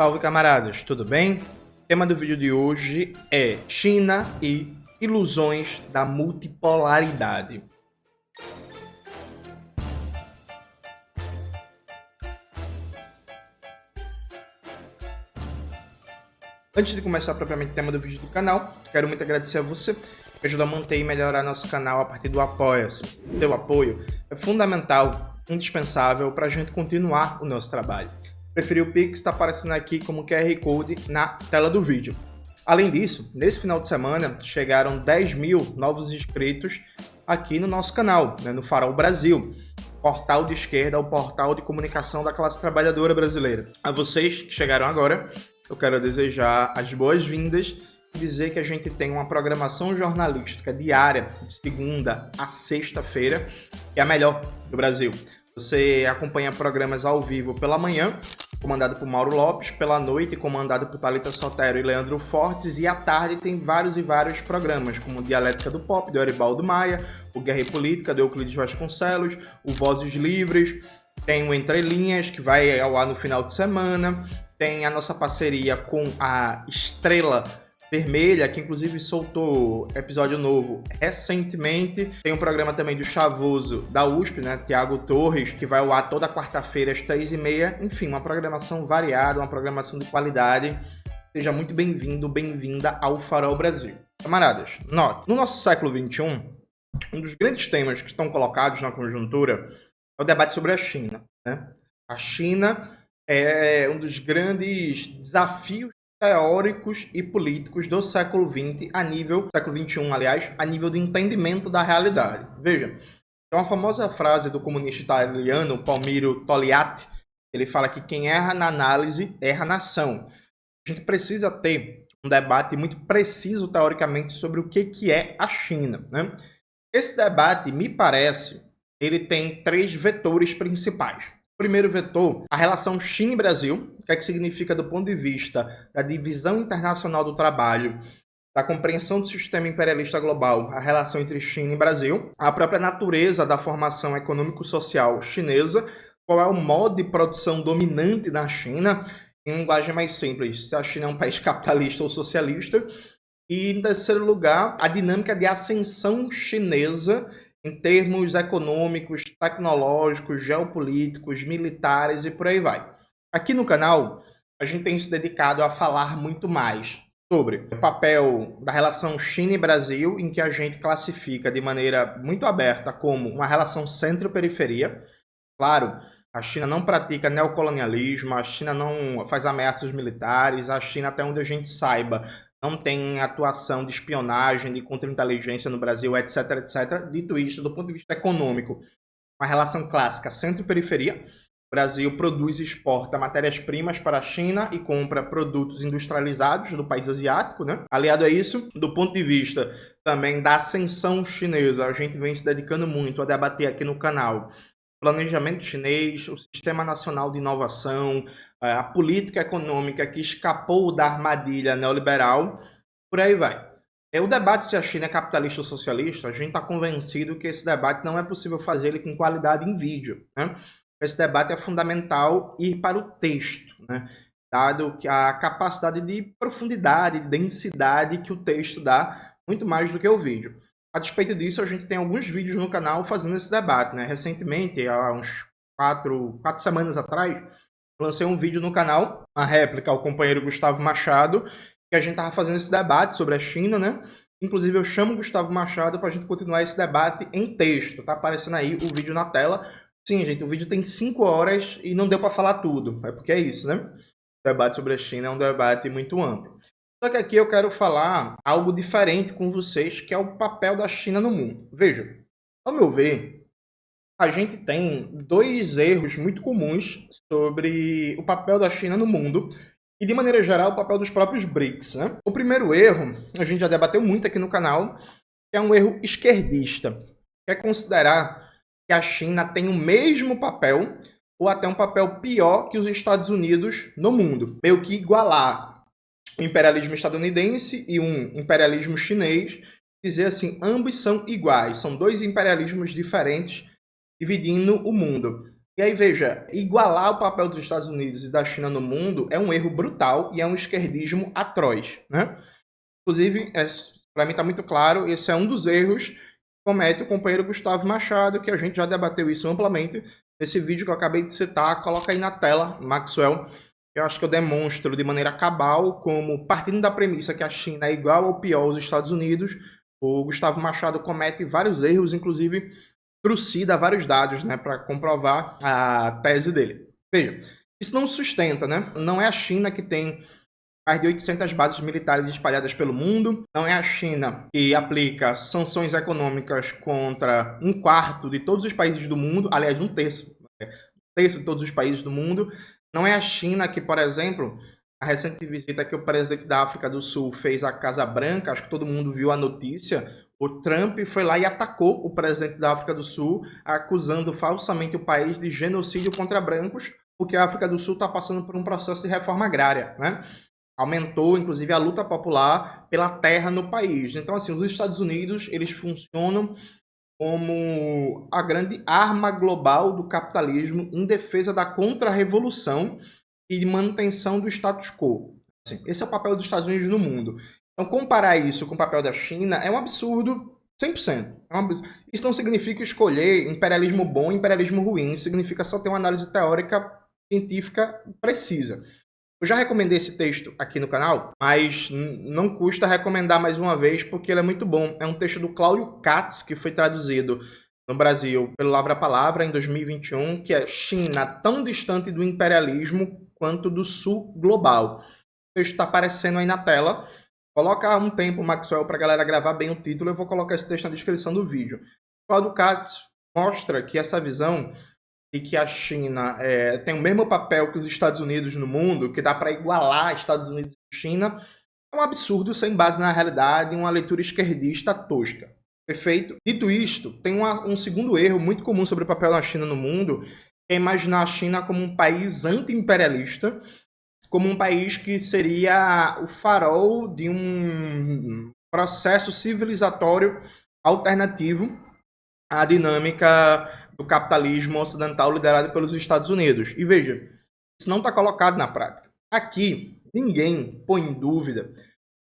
Salve, camaradas, tudo bem? O tema do vídeo de hoje é China e ilusões da multipolaridade. Antes de começar propriamente o tema do vídeo do canal, quero muito agradecer a você que ajuda a manter e melhorar nosso canal a partir do Apoia-se. Seu apoio é fundamental, indispensável para a gente continuar o nosso trabalho. Preferir o Pix está aparecendo aqui como QR Code na tela do vídeo. Além disso, nesse final de semana chegaram 10 mil novos inscritos aqui no nosso canal, no Farol Brasil, portal de esquerda, o portal de comunicação da classe trabalhadora brasileira. A vocês que chegaram agora, eu quero desejar as boas-vindas e dizer que a gente tem uma programação jornalística diária, de segunda a sexta-feira, que é a melhor do Brasil. Você acompanha programas ao vivo pela manhã, comandado por Mauro Lopes, pela noite, comandado por Thalita Sotero e Leandro Fortes, e à tarde tem vários programas, como Dialética do Pop, do Aribaldo Maia, o Guerra e Política, do Euclides Vasconcelos, o Vozes Livres, tem o Entre Linhas, que vai ao ar no final de semana, tem a nossa parceria com a Estrela Vermelha, que inclusive soltou episódio novo recentemente. Tem um programa também do Chavoso da USP, Tiago Torres, que vai ao ar toda quarta-feira às 3h30. Enfim, uma programação variada, uma programação de qualidade. Seja muito bem-vindo, bem-vinda ao Farol Brasil. Camaradas, note, no nosso século XXI, um dos grandes temas que estão colocados na conjuntura é o debate sobre a China. A China é um dos grandes desafios teóricos e políticos do século XX século XXI, aliás, a nível de entendimento da realidade. Veja, tem uma famosa frase do comunista italiano Palmiro Togliatti, ele fala que quem erra na análise, erra na ação. A gente precisa ter um debate muito preciso, teoricamente, sobre o que é a China. Esse debate, me parece, ele tem 3 vetores principais. Primeiro vetor, a relação China e Brasil, o que é que significa do ponto de vista da divisão internacional do trabalho, da compreensão do sistema imperialista global, a relação entre China e Brasil, a própria natureza da formação econômico-social chinesa, qual é o modo de produção dominante da China, em linguagem mais simples, se a China é um país capitalista ou socialista, e em terceiro lugar, a dinâmica de ascensão chinesa em termos econômicos, tecnológicos, geopolíticos, militares e por aí vai. Aqui no canal, a gente tem se dedicado a falar muito mais sobre o papel da relação China e Brasil, em que a gente classifica de maneira muito aberta como uma relação centro-periferia. Claro, a China não pratica neocolonialismo, a China não faz ameaças militares, a China, até onde a gente saiba, não tem atuação de espionagem, de contra-inteligência no Brasil, etc, etc. Dito isso, do ponto de vista econômico, uma relação clássica centro-periferia. O Brasil produz e exporta matérias-primas para a China e compra produtos industrializados do país asiático. Aliado a isso, do ponto de vista também da ascensão chinesa, a gente vem se dedicando muito a debater aqui no canal planejamento chinês, o Sistema Nacional de Inovação, a política econômica que escapou da armadilha neoliberal, por aí vai. O debate se a China é capitalista ou socialista, a gente está convencido que esse debate não é possível fazer ele com qualidade em vídeo. Esse debate é fundamental ir para o texto, dado que a capacidade de profundidade, de densidade que o texto dá, muito mais do que o vídeo. A despeito disso, a gente tem alguns vídeos no canal fazendo esse debate. Recentemente, há uns 4 semanas atrás, lancei um vídeo no canal, uma réplica ao companheiro Gustavo Machado, que a gente estava fazendo esse debate sobre a China, Inclusive, eu chamo o Gustavo Machado para a gente continuar esse debate em texto. Tá aparecendo aí o vídeo na tela. Sim, gente, o vídeo tem 5 horas e não deu para falar tudo. É porque é isso, O debate sobre a China é um debate muito amplo. Só que aqui eu quero falar algo diferente com vocês, que é o papel da China no mundo. Veja, ao meu ver, a gente tem 2 erros muito comuns sobre o papel da China no mundo e, de maneira geral, o papel dos próprios BRICS. O primeiro erro, a gente já debateu muito aqui no canal, que é um erro esquerdista, que é considerar que a China tem o mesmo papel ou até um papel pior que os Estados Unidos no mundo, meio que igualar o imperialismo estadunidense e um imperialismo chinês, dizer assim, ambos são iguais, são 2 imperialismos diferentes dividindo o mundo. E aí, veja, igualar o papel dos Estados Unidos e da China no mundo é um erro brutal e é um esquerdismo atroz, né? Inclusive, para mim está muito claro, esse é um dos erros que comete o companheiro Gustavo Machado, que a gente já debateu isso amplamente nesse vídeo que eu acabei de citar. Coloca aí na tela, Maxwell. Eu acho que eu demonstro de maneira cabal como, partindo da premissa que a China é igual ou pior aos Estados Unidos, o Gustavo Machado comete vários erros, inclusive trucida vários dados, né, para comprovar a tese dele. Veja, isso não sustenta, né? Não é a China que tem mais de 800 bases militares espalhadas pelo mundo. Não é a China que aplica sanções econômicas contra um quarto de todos os países do mundo, aliás, um terço de todos os países do mundo. Não é a China que, por exemplo, a recente visita que o presidente da África do Sul fez à Casa Branca, acho que todo mundo viu a notícia, o Trump foi lá e atacou o presidente da África do Sul, acusando falsamente o país de genocídio contra brancos, porque a África do Sul está passando por um processo de reforma agrária, né? Aumentou, inclusive, a luta popular pela terra no país. Então, assim, os Estados Unidos, eles funcionam como a grande arma global do capitalismo em defesa da contra-revolução e de manutenção do status quo. Assim, esse é o papel dos Estados Unidos no mundo. Então, comparar isso com o papel da China é um absurdo 100%. Isso não significa escolher imperialismo bom e imperialismo ruim. Isso significa só ter uma análise teórica científica precisa. Eu já recomendei esse texto aqui no canal, mas não custa recomendar mais uma vez, porque ele é muito bom. É um texto do Cláudio Katz, que foi traduzido no Brasil pelo Lavra Palavra em 2021, que é China tão distante do imperialismo quanto do sul global. O texto está aparecendo aí na tela. Coloca um tempo, Maxwell, para a galera gravar bem o título. Eu vou colocar esse texto na descrição do vídeo. O Cláudio Katz mostra que essa visão e que a China tem o mesmo papel que os Estados Unidos no mundo, que dá para igualar Estados Unidos e China, é um absurdo sem base na realidade e uma leitura esquerdista tosca. Perfeito? Dito isto, tem um segundo erro muito comum sobre o papel da China no mundo, que é imaginar a China como um país anti-imperialista, como um país que seria o farol de um processo civilizatório alternativo à dinâmica do capitalismo ocidental liderado pelos Estados Unidos. E veja, isso não está colocado na prática. Aqui, ninguém põe em dúvida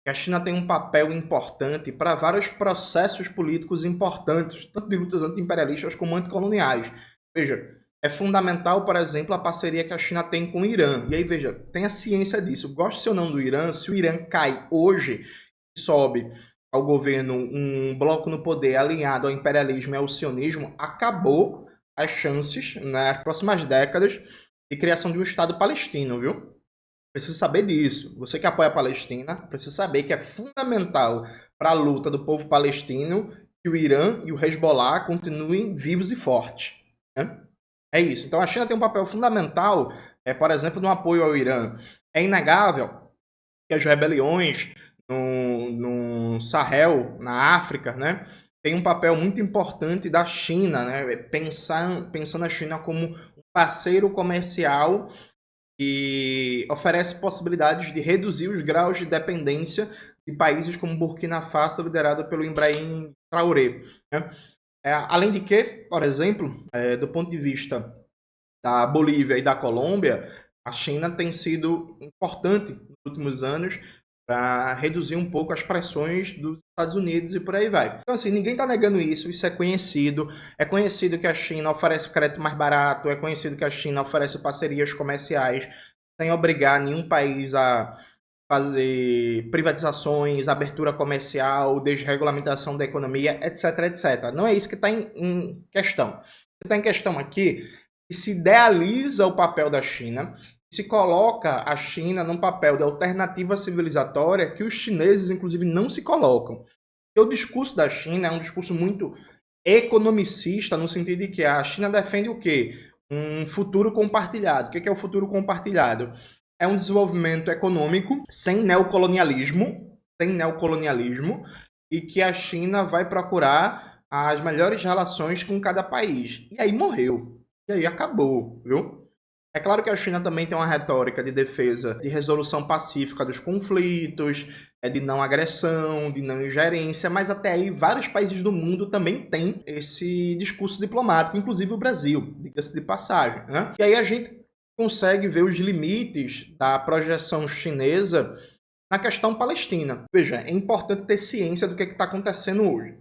que a China tem um papel importante para vários processos políticos importantes, tanto de lutas anti-imperialistas como anticoloniais. Veja, é fundamental, por exemplo, a parceria que a China tem com o Irã. E aí, veja, tenha ciência disso. Goste ou não do Irã, se o Irã cai hoje e sobe ao governo um bloco no poder alinhado ao imperialismo e ao sionismo, acabou as chances, nas próximas décadas, de criação de um Estado palestino, viu? Precisa saber disso. Você que apoia a Palestina, precisa saber que é fundamental para a luta do povo palestino que o Irã e o Hezbollah continuem vivos e fortes, né? É isso. Então a China tem um papel fundamental, por exemplo, no apoio ao Irã. É inegável que as rebeliões no Sahel, na África, né, tem um papel muito importante da China, né, pensando a China como um parceiro comercial que oferece possibilidades de reduzir os graus de dependência de países como Burkina Faso, liderado pelo Ibrahim Traoré, né? Além de que, por exemplo, do ponto de vista da Bolívia e da Colômbia, a China tem sido importante nos últimos anos para reduzir um pouco as pressões dos Estados Unidos e por aí vai. Então, assim, ninguém está negando isso, isso é conhecido. É conhecido que a China oferece crédito mais barato, é conhecido que a China oferece parcerias comerciais sem obrigar nenhum país a fazer privatizações, abertura comercial, desregulamentação da economia, etc, etc. Não é isso que está em questão. O que está em questão aqui é que se idealiza o papel da China, se coloca a China num papel de alternativa civilizatória que os chineses, inclusive, não se colocam. E o discurso da China é um discurso muito economicista, no sentido de que a China defende o quê? Um futuro compartilhado. O que é o futuro compartilhado? É um desenvolvimento econômico sem neocolonialismo, e que a China vai procurar as melhores relações com cada país. E aí morreu. E aí acabou, viu? É claro que a China também tem uma retórica de defesa, de resolução pacífica dos conflitos, de não agressão, de não ingerência, mas até aí vários países do mundo também têm esse discurso diplomático, inclusive o Brasil, diga-se de passagem, né? E aí a gente consegue ver os limites da projeção chinesa na questão palestina. Veja, é importante ter ciência do que está acontecendo hoje.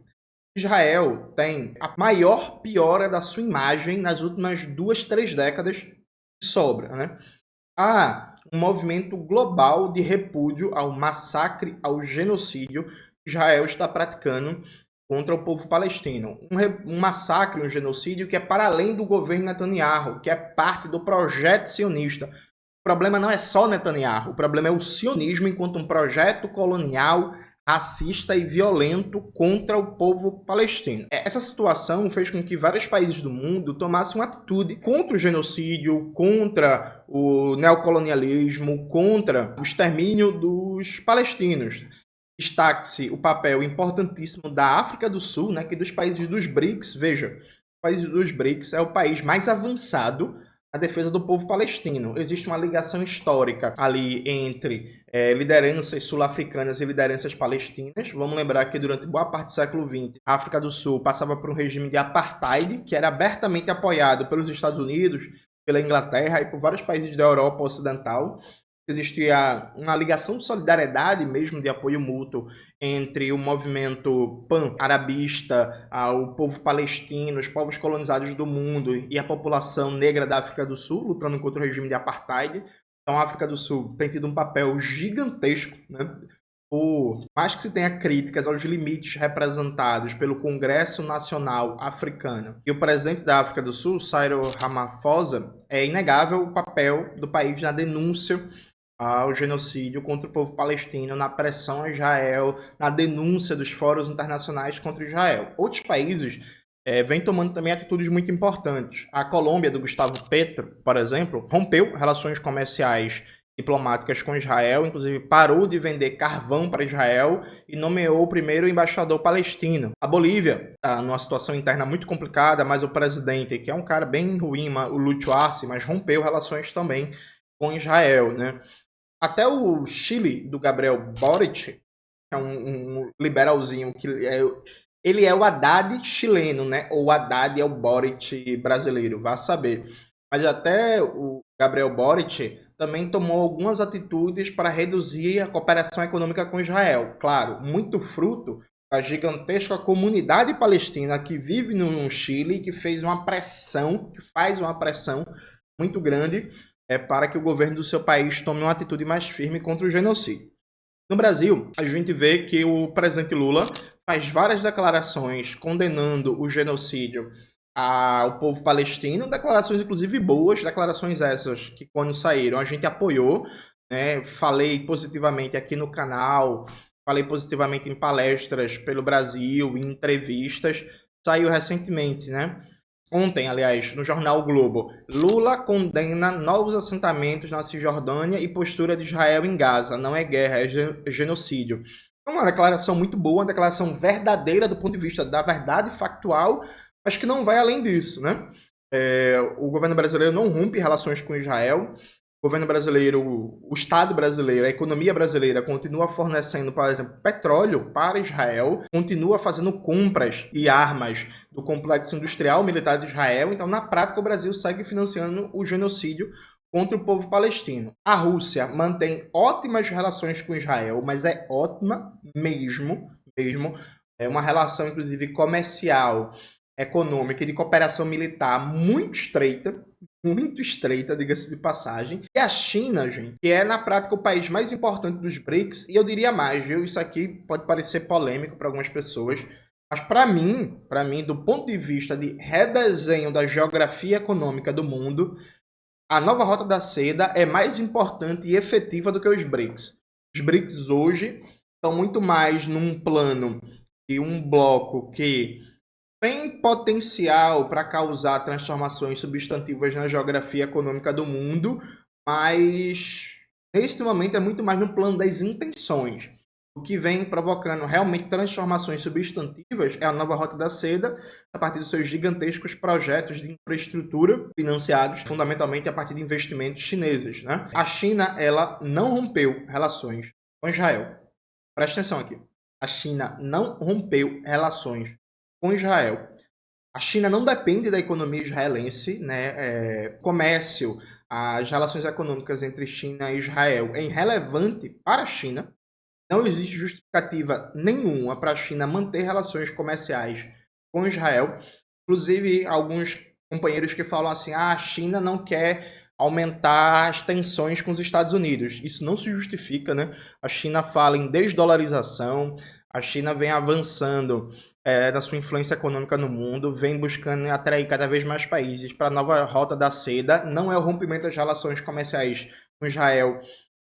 Israel tem a maior piora da sua imagem nas últimas 2, 3 décadas que sobra, né? Há um movimento global de repúdio ao massacre, ao genocídio que Israel está praticando contra o povo palestino. Um massacre, um genocídio que é para além do governo Netanyahu, que é parte do projeto sionista. O problema não é só Netanyahu, o problema é o sionismo enquanto um projeto colonial, racista e violento contra o povo palestino. Essa situação fez com que vários países do mundo tomassem uma atitude contra o genocídio, contra o neocolonialismo, contra o extermínio dos palestinos. Destaque-se o papel importantíssimo da África do Sul, né, que dos países dos BRICS, veja, o país dos BRICS é o país mais avançado na defesa do povo palestino. Existe uma ligação histórica ali entre lideranças sul-africanas e lideranças palestinas. Vamos lembrar que durante boa parte do século XX, a África do Sul passava por um regime de apartheid, que era abertamente apoiado pelos Estados Unidos, pela Inglaterra e por vários países da Europa Ocidental. Existia uma ligação de solidariedade mesmo, de apoio mútuo entre o movimento pan-arabista, o povo palestino, os povos colonizados do mundo e a população negra da África do Sul, lutando contra o regime de apartheid. Então a África do Sul tem tido um papel gigantesco, né? Por mais que se tenha críticas aos limites representados pelo Congresso Nacional Africano e o presidente da África do Sul, Cyril Ramaphosa, é inegável o papel do país na denúncia ao genocídio contra o povo palestino, na pressão a Israel, na denúncia dos fóruns internacionais contra Israel. Outros países vêm tomando também atitudes muito importantes. A Colômbia, do Gustavo Petro, por exemplo, rompeu relações comerciais diplomáticas com Israel, inclusive parou de vender carvão para Israel e nomeou o primeiro embaixador palestino. A Bolívia está numa situação interna muito complicada, mas o presidente, que é um cara bem ruim, o Lucho Arce, mas rompeu relações também com Israel, né? Até o Chile, do Gabriel Boric, que é um liberalzinho, que ele é o Haddad chileno, né? Ou o Haddad é o Boric brasileiro, vá saber. Mas até o Gabriel Boric também tomou algumas atitudes para reduzir a cooperação econômica com Israel. Claro, muito fruto da gigantesca comunidade palestina que vive no Chile, que faz uma pressão muito grande para que o governo do seu país tome uma atitude mais firme contra o genocídio. No Brasil, a gente vê que o presidente Lula faz várias declarações condenando o genocídio ao povo palestino, declarações inclusive boas, declarações essas que quando saíram a gente apoiou, né? Falei positivamente aqui no canal, falei positivamente em palestras pelo Brasil, em entrevistas, saiu recentemente, né? Ontem, aliás, no jornal o Globo, Lula condena novos assentamentos na Cisjordânia e postura de Israel em Gaza. Não é guerra, é genocídio. É uma declaração muito boa, uma declaração verdadeira do ponto de vista da verdade factual, mas que não vai além disso, né? O governo brasileiro não rompe relações com Israel. O governo brasileiro, o Estado brasileiro, a economia brasileira continua fornecendo, por exemplo, petróleo para Israel, continua fazendo compras e armas do complexo industrial militar de Israel. Então, na prática, o Brasil segue financiando o genocídio contra o povo palestino. A Rússia mantém ótimas relações com Israel, mas é ótima mesmo. É uma relação, inclusive, comercial, econômica e de cooperação militar muito estreita, diga-se de passagem. E a China, gente, que é na prática o país mais importante dos BRICS, e eu diria mais, viu? Isso aqui pode parecer polêmico para algumas pessoas, mas para mim, do ponto de vista de redesenho da geografia econômica do mundo, a nova Rota da Seda é mais importante e efetiva do que os BRICS. Os BRICS hoje estão muito mais num plano de um bloco que tem potencial para causar transformações substantivas na geografia econômica do mundo, mas neste momento é muito mais no plano das intenções. O que vem provocando realmente transformações substantivas é a nova Rota da Seda, a partir dos seus gigantescos projetos de infraestrutura financiados fundamentalmente a partir de investimentos chineses, né? A China, ela não rompeu relações com Israel. Presta atenção aqui. A China não rompeu relações com Israel. A China não depende da economia israelense, né? Comércio, as relações econômicas entre China e Israel é irrelevante para a China. Não existe justificativa nenhuma para a China manter relações comerciais com Israel. Inclusive, alguns companheiros que falam assim, a China não quer aumentar as tensões com os Estados Unidos. Isso não se justifica, né? A China fala em desdolarização, a China vem avançando na sua influência econômica no mundo, vem buscando atrair cada vez mais países para a nova Rota da Seda. Não é o rompimento das relações comerciais com Israel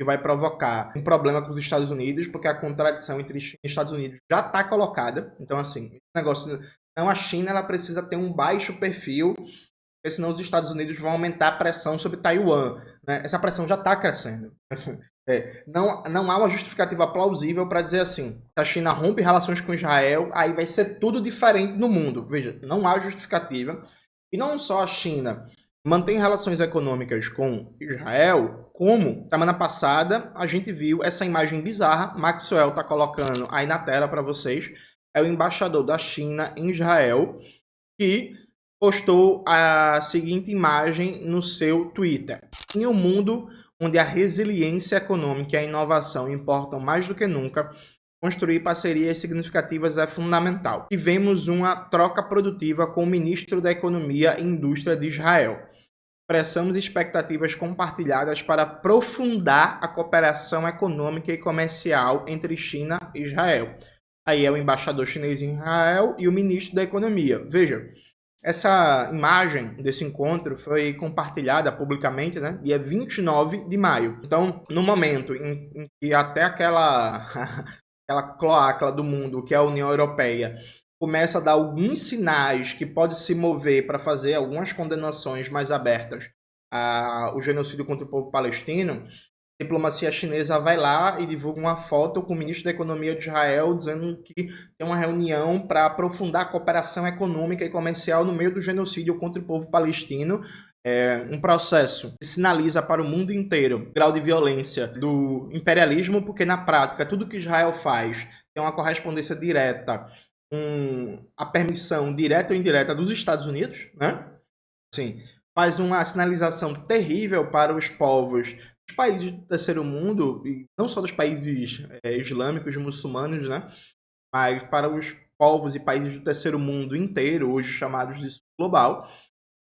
que vai provocar um problema com os Estados Unidos, porque a contradição entre China e Estados Unidos já está colocada. Então, assim, esse negócio... Não, a China ela precisa ter um baixo perfil, porque senão os Estados Unidos vão aumentar a pressão sobre Taiwan, né? Essa pressão já está crescendo. Não há uma justificativa plausível para dizer assim, se a China rompe relações com Israel, aí vai ser tudo diferente no mundo. Veja, não há justificativa. E não só a China mantém relações econômicas com Israel, como semana passada a gente viu essa imagem bizarra, Maxwell está colocando aí na tela para vocês, é o embaixador da China em Israel, que postou a seguinte imagem no seu Twitter. Em um mundo onde a resiliência econômica e a inovação importam mais do que nunca, construir parcerias significativas é fundamental. Tivemos uma troca produtiva com o ministro da Economia e Indústria de Israel. Expressamos expectativas compartilhadas para aprofundar a cooperação econômica e comercial entre China e Israel. Aí é o embaixador chinês em Israel e o ministro da Economia. Veja, essa imagem desse encontro foi compartilhada publicamente, né, dia 29 de maio. Então, no momento em que até aquela cloaca do mundo, que é a União Europeia, começa a dar alguns sinais que pode se mover para fazer algumas condenações mais abertas ao genocídio contra o povo palestino, a diplomacia chinesa vai lá e divulga uma foto com o ministro da Economia de Israel dizendo que tem uma reunião para aprofundar a cooperação econômica e comercial no meio do genocídio contra o povo palestino. Um processo que sinaliza para o mundo inteiro o grau de violência do imperialismo, porque na prática tudo que Israel faz tem uma correspondência direta com a permissão direta ou indireta dos Estados Unidos, né? Sim, faz uma sinalização terrível para os povos dos países do terceiro mundo, e não só dos países islâmicos, muçulmanos, né? Mas para os povos e países do terceiro mundo inteiro, hoje chamados de sul global,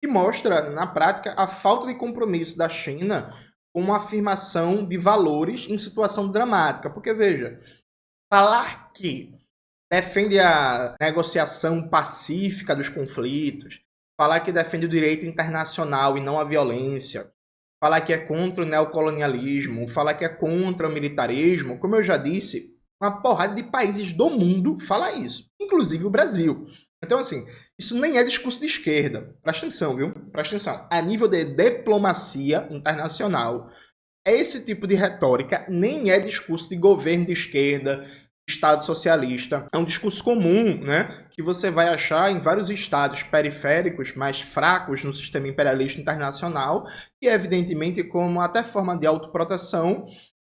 que mostra, na prática, a falta de compromisso da China com uma afirmação de valores em situação dramática. Porque, veja, falar que defende a negociação pacífica dos conflitos, falar que defende o direito internacional e não a violência, falar que é contra o neocolonialismo, falar que é contra o militarismo, como eu já disse, uma porrada de países do mundo fala isso, inclusive o Brasil. Então, assim, isso nem é discurso de esquerda. Presta atenção, viu? Presta atenção. A nível de diplomacia internacional, esse tipo de retórica nem é discurso de governo de esquerda, Estado socialista. É um discurso comum, né, que você vai achar em vários estados periféricos mais fracos no sistema imperialista internacional, que evidentemente, como até forma de autoproteção,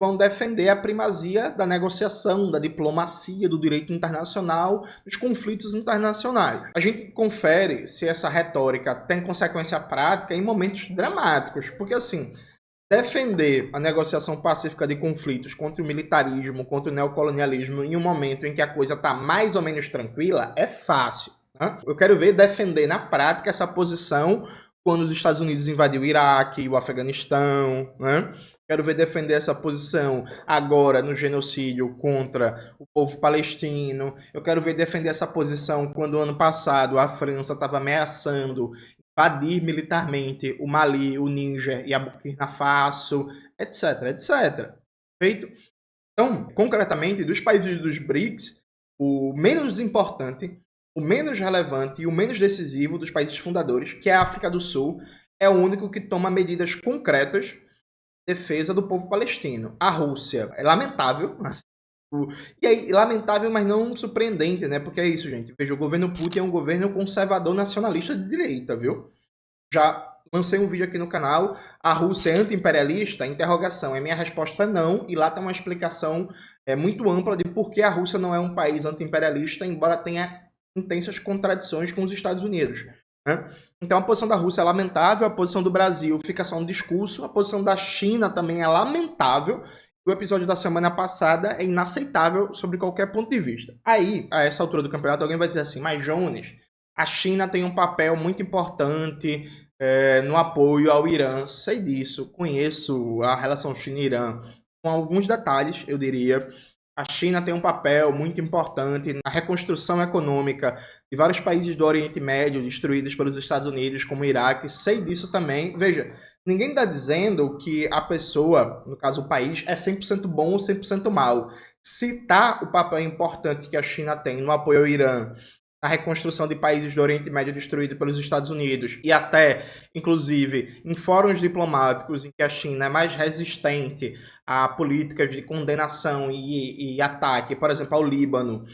vão defender a primazia da negociação, da diplomacia, do direito internacional, dos conflitos internacionais. A gente confere se essa retórica tem consequência prática em momentos dramáticos, porque assim, defender a negociação pacífica de conflitos contra o militarismo, contra o neocolonialismo em um momento em que a coisa está mais ou menos tranquila é fácil, né? Eu quero ver defender na prática essa posição quando os Estados Unidos invadiu o Iraque, o Afeganistão, né? Quero ver defender essa posição agora no genocídio contra o povo palestino. Eu quero ver defender essa posição quando ano passado a França estava ameaçando invadir militarmente o Mali, o Níger e a Burkina Faso, etc, etc. Feito? Então, concretamente, dos países dos BRICS, o menos importante, o menos relevante e o menos decisivo dos países fundadores, que é a África do Sul, é o único que toma medidas concretas em defesa do povo palestino. A Rússia é lamentável, E aí, lamentável, mas não surpreendente, né? Porque é isso, gente. Veja, o governo Putin é um governo conservador nacionalista de direita, viu? Já lancei um vídeo aqui no canal. A Rússia é anti-imperialista? Interrogação. A minha resposta é não. E lá tem uma explicação muito ampla de por que a Rússia não é um país anti-imperialista, embora tenha intensas contradições com os Estados Unidos, né? Então a posição da Rússia é lamentável, a posição do Brasil fica só um discurso, a posição da China também é lamentável. O episódio da semana passada é inaceitável sobre qualquer ponto de vista. Aí, a essa altura do campeonato, alguém vai dizer assim, mas Jones, a China tem um papel muito importante no apoio ao Irã. Sei disso, conheço a relação China-Irã com alguns detalhes, eu diria. A China tem um papel muito importante na reconstrução econômica de vários países do Oriente Médio destruídos pelos Estados Unidos, como o Iraque. Sei disso também. Veja, ninguém está dizendo que a pessoa, no caso o país, é 100% bom ou 100% mal. Citar o papel importante que a China tem no apoio ao Irã, na reconstrução de países do Oriente Médio destruídos pelos Estados Unidos e até, inclusive, em fóruns diplomáticos em que a China é mais resistente a políticas de condenação e ataque, por exemplo, ao Líbano,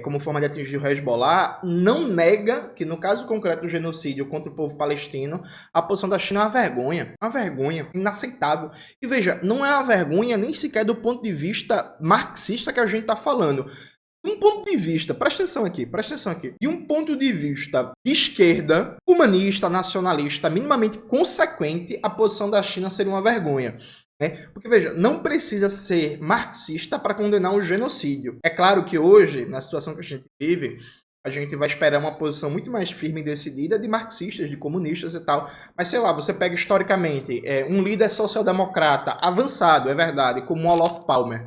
como forma de atingir o Hezbollah, não nega que, no caso concreto do genocídio contra o povo palestino, a posição da China é uma vergonha, inaceitável. E veja, não é uma vergonha nem sequer do ponto de vista marxista que a gente está falando. Um ponto de vista, presta atenção aqui, de um ponto de vista de esquerda, humanista, nacionalista, minimamente consequente, a posição da China seria uma vergonha, né? Porque, veja, não precisa ser marxista para condenar o genocídio. É claro que hoje, na situação que a gente vive, a gente vai esperar uma posição muito mais firme e decidida de marxistas, de comunistas e tal. Mas, sei lá, você pega historicamente um líder social-democrata avançado, é verdade, como o Olof Palme.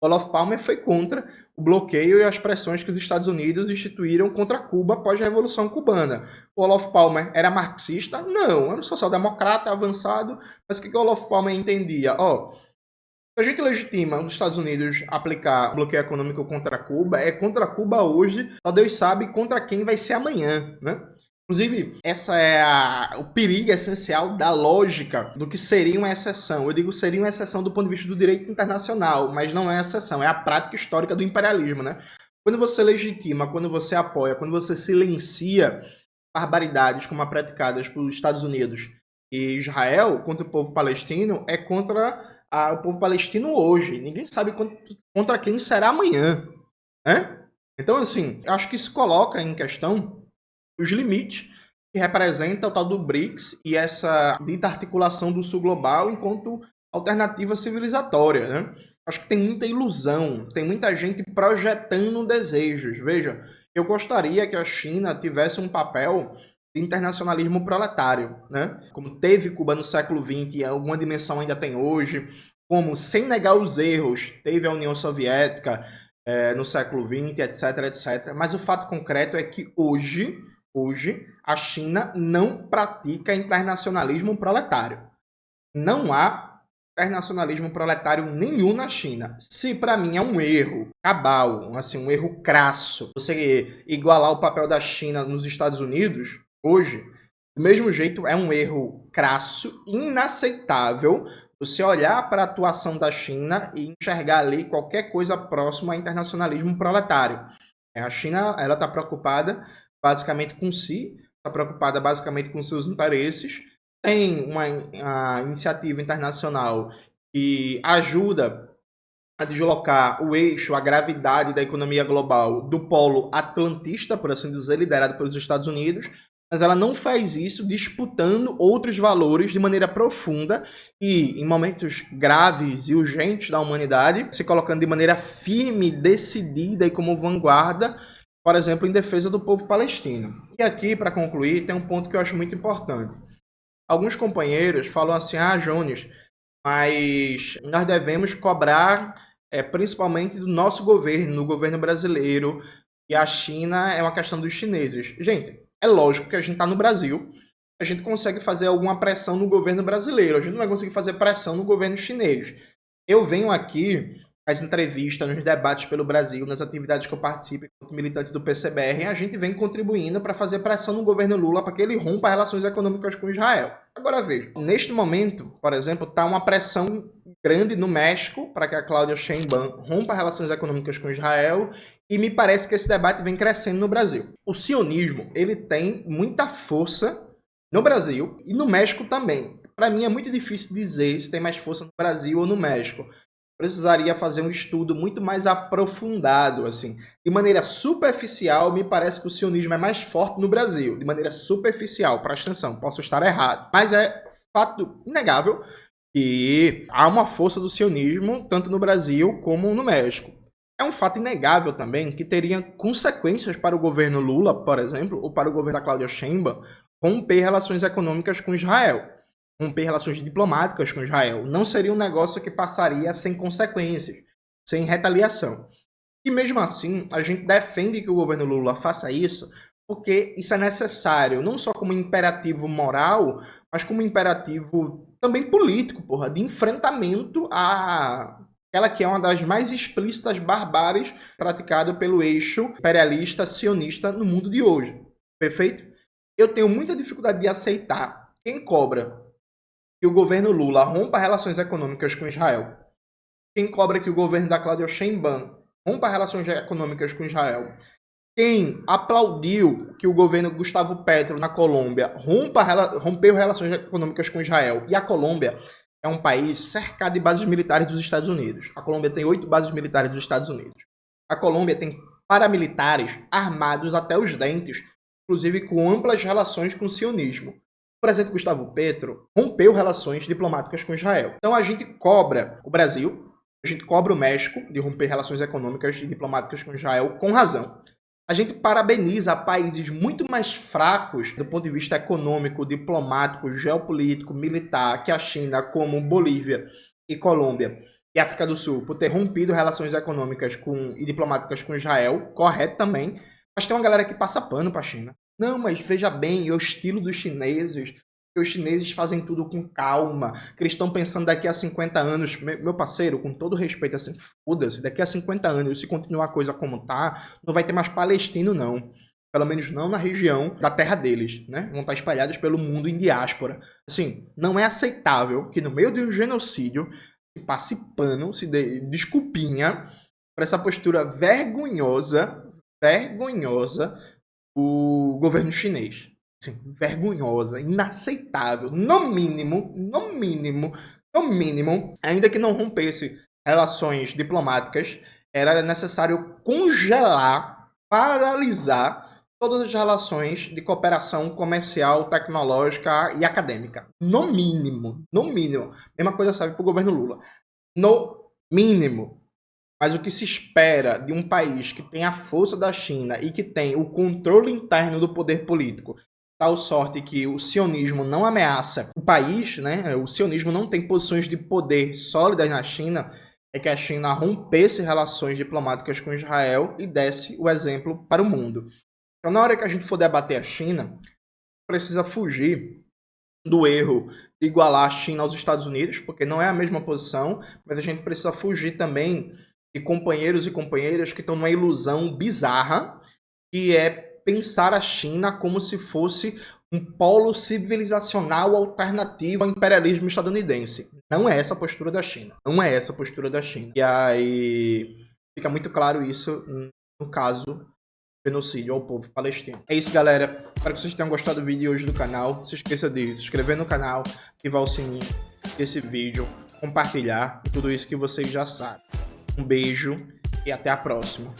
Olof Palme foi contra o bloqueio e as pressões que os Estados Unidos instituíram contra Cuba após a Revolução Cubana. O Olof Palme era marxista? Não, era um social-democrata avançado, mas o que o Olof Palme entendia? Se a gente legitima os Estados Unidos aplicar bloqueio econômico contra Cuba, é contra Cuba hoje, só Deus sabe contra quem vai ser amanhã, né? Inclusive, essa é o perigo essencial da lógica do que seria uma exceção. Eu digo seria uma exceção do ponto de vista do direito internacional, mas não é exceção, é a prática histórica do imperialismo, né? Quando você legitima, quando você apoia, quando você silencia barbaridades como as praticadas pelos Estados Unidos e Israel contra o povo palestino, é contra o povo palestino hoje. Ninguém sabe contra quem será amanhã, né? Então, assim, eu acho que isso coloca em questão os limites que representa o tal do BRICS e essa dita articulação do sul global enquanto alternativa civilizatória, né? Acho que tem muita ilusão, tem muita gente projetando desejos. Veja, eu gostaria que a China tivesse um papel de internacionalismo proletário, né? Como teve Cuba no século XX e alguma dimensão ainda tem hoje, como, sem negar os erros, teve a União Soviética no século XX, etc, etc. Mas o fato concreto é que hoje a China não pratica internacionalismo proletário. Não há internacionalismo proletário nenhum na China. Se para mim é um erro cabal, assim, um erro crasso, você igualar o papel da China nos Estados Unidos, hoje, do mesmo jeito é um erro crasso, inaceitável, você olhar para a atuação da China e enxergar ali qualquer coisa próxima a internacionalismo proletário. A China, ela está preocupada basicamente com si, está preocupada basicamente com seus interesses, tem uma iniciativa internacional que ajuda a deslocar o eixo, a gravidade da economia global do polo atlantista, por assim dizer, liderado pelos Estados Unidos, mas ela não faz isso disputando outros valores de maneira profunda e, em momentos graves e urgentes da humanidade, se colocando de maneira firme, decidida e como vanguarda, por exemplo, em defesa do povo palestino. E aqui, para concluir, tem um ponto que eu acho muito importante. Alguns companheiros falam assim, Jones, mas nós devemos cobrar principalmente do nosso governo, do governo brasileiro, e a China é uma questão dos chineses. Gente, é lógico que a gente está no Brasil, a gente consegue fazer alguma pressão no governo brasileiro, a gente não vai conseguir fazer pressão no governo chinês. Eu venho aqui as entrevistas, nos debates pelo Brasil, nas atividades que eu participo como militante do PCBR, a gente vem contribuindo para fazer pressão no governo Lula para que ele rompa relações econômicas com Israel. Agora veja, neste momento, por exemplo, está uma pressão grande no México para que a Claudia Sheinbaum rompa relações econômicas com Israel, e me parece que esse debate vem crescendo no Brasil. O sionismo, ele tem muita força no Brasil e no México também. Para mim é muito difícil dizer se tem mais força no Brasil ou no México. Precisaria fazer um estudo muito mais aprofundado, assim. De maneira superficial, me parece que o sionismo é mais forte no Brasil. De maneira superficial, presta atenção, posso estar errado. Mas é fato inegável que há uma força do sionismo tanto no Brasil como no México. É um fato inegável também que teria consequências para o governo Lula, por exemplo, ou para o governo da Claudia Sheinbaum, romper relações econômicas com Israel, romper relações diplomáticas com Israel. Não seria um negócio que passaria sem consequências, sem retaliação. E mesmo assim, a gente defende que o governo Lula faça isso, porque isso é necessário, não só como imperativo moral, mas como imperativo também político, porra, de enfrentamento a aquela que é uma das mais explícitas barbáries praticada pelo eixo imperialista sionista no mundo de hoje. Perfeito? Eu tenho muita dificuldade de aceitar quem cobra que o governo Lula rompa relações econômicas com Israel, quem cobra que o governo da Claudia Sheinbaum rompa relações econômicas com Israel, quem aplaudiu que o governo Gustavo Petro na Colômbia rompeu relações econômicas com Israel, e a Colômbia é um país cercado de bases militares dos Estados Unidos. A Colômbia tem 8 bases militares dos Estados Unidos. A Colômbia tem paramilitares armados até os dentes, inclusive com amplas relações com o sionismo. O presidente Gustavo Petro rompeu relações diplomáticas com Israel. Então a gente cobra o Brasil, a gente cobra o México de romper relações econômicas e diplomáticas com Israel com razão. A gente parabeniza países muito mais fracos do ponto de vista econômico, diplomático, geopolítico, militar que a China, como Bolívia e Colômbia e África do Sul, por ter rompido relações econômicas e diplomáticas com Israel, correto também. Mas tem uma galera que passa pano para a China. Não, mas veja bem, é o estilo dos chineses. Que os chineses fazem tudo com calma, que eles estão pensando daqui a 50 anos, meu parceiro, com todo respeito, assim, foda-se, daqui a 50 anos, se continuar a coisa como tá, não vai ter mais palestino, não. Pelo menos não na região da terra deles, né? Vão estar espalhados pelo mundo em diáspora. Assim, não é aceitável que no meio de um genocídio se passe pano, se dê desculpinha para essa postura vergonhosa, o governo chinês. Assim, vergonhosa, inaceitável, no mínimo, ainda que não rompesse relações diplomáticas, era necessário congelar, paralisar todas as relações de cooperação comercial, tecnológica e acadêmica. No mínimo. Mesma coisa serve para o governo Lula. No mínimo. Mas o que se espera de um país que tem a força da China e que tem o controle interno do poder político, tal sorte que o sionismo não ameaça o país, né? O sionismo não tem posições de poder sólidas na China, é que a China rompesse relações diplomáticas com Israel e desse o exemplo para o mundo. Então, na hora que a gente for debater a China, precisa fugir do erro de igualar a China aos Estados Unidos, porque não é a mesma posição, mas a gente precisa fugir também de companheiros e companheiras que estão numa ilusão bizarra, que é pensar a China como se fosse um polo civilizacional alternativo ao imperialismo estadunidense. Não é essa a postura da China. E aí fica muito claro isso no caso do genocídio ao povo palestino. É isso, galera. Espero que vocês tenham gostado do vídeo hoje do canal. Não se esqueça de se inscrever no canal, ativar o sininho desse vídeo, compartilhar e tudo isso que vocês já sabem. Um beijo e até a próxima.